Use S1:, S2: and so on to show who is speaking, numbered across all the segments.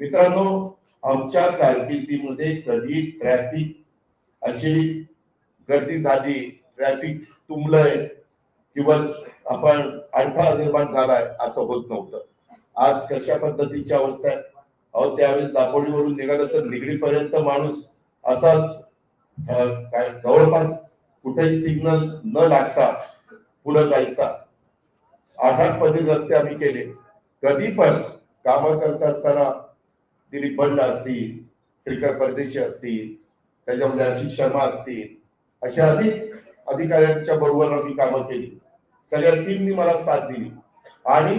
S1: मित्रांनो, आमच्या कारकिर्दीमध्ये कधी ट्रॅफिक अशी गर्दी झाली, ट्रॅफिक तुंबलंय किंवा आपण अडथळा निर्माण झालाय असं होत नव्हतं. आज कशा पद्धतीची अवस्था आहे. अहो, त्यावेळेस दापोलीवरून निघालं तर निगडीपर्यंत माणूस असाच काय जवळपास कुठेही सिग्नल न लागता पुढे जायचा. 8-8 पदरी रस्ते आम्ही केले. कधी पण काम करत असताना दिलीप बंड असतील, श्रीकर परदेशी असतील, त्याच्यामध्ये आशिष शर्मा असतील, अशा अनेक अधिकाऱ्यांच्या बरोबर आम्ही कामं केली. सगळ्या टीमनी मला साथ दिली आणि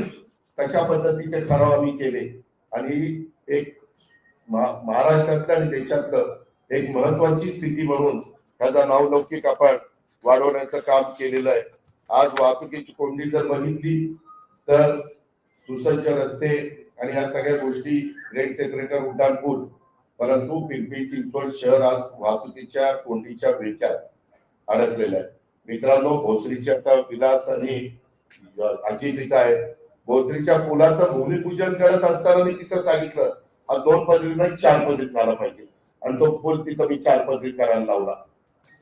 S1: कशा पद्धतीचे ठराव आम्ही केले आणि एक महाराष्ट्रातलं आणि देशातलं एक महत्वाची सिटी म्हणून त्याचा नावलौकिक आपण वाढवण्याचं काम केलेलं आहे. आज वाहतुकीची कोंडी जर बघितली तर सुसज्ज रस्ते आणि या सगळ्या गोष्टी, ग्रेट सेक्रेटर उड्डाणपूल, परंतु पिंपरी चिंचवड शहर आज वाहतुकीच्या कोंडीच्या विळख्यात अडकलेलं आहे. मित्रांनो, भोसरीचे आता विलास आणि अजित इथं आहे. भोसरीच्या पुलाचं भूमिपूजन करत असताना मी तिथं सांगितलं हा 2 पदरी नाही 4 पदरी झाला पाहिजे आणि तो पूल तिथं मी 4 पदरी करायला लावला.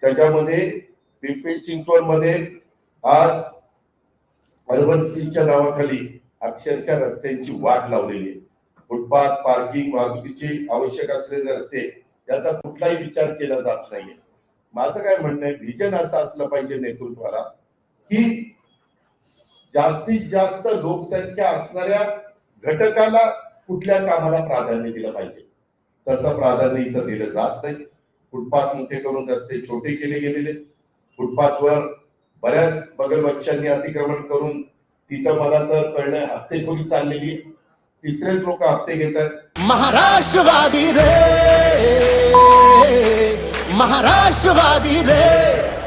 S1: त्याच्यामध्ये पिंपरी चिंचवड मध्ये आज अर्बन सीच्या नावाखाली अक्षरशः रस्त्यांची वाट लावलेली आहे. फुटपाथ, पार्किंग, वाहतुकीची आवश्यक असलेले रस्ते याचा कुठलाही विचार केला जात नाहीये. माझं काय म्हणणं आहे, व्हिजन असं असलं पाहिजे नेतृत्वाला की जास्तीत जास्त लोकसंख्या असणाऱ्या घटकाला कुठल्या कामाला प्राधान्य दिलं पाहिजे. तसं प्राधान्य इथं दिलं जात नाही. फुटपाथ मोठे करून रस्ते छोटे केले गेलेले. फुटपाथवर बऱ्याच बगलबच्च्यांनी अतिक्रमण करून तिथं मला तर कळलं हप्तेखोरी चाललेली. तिसरेच लोक हप्ते घेतात.
S2: महाराष्ट्रवादी रे, महाराष्ट्रवादी रे.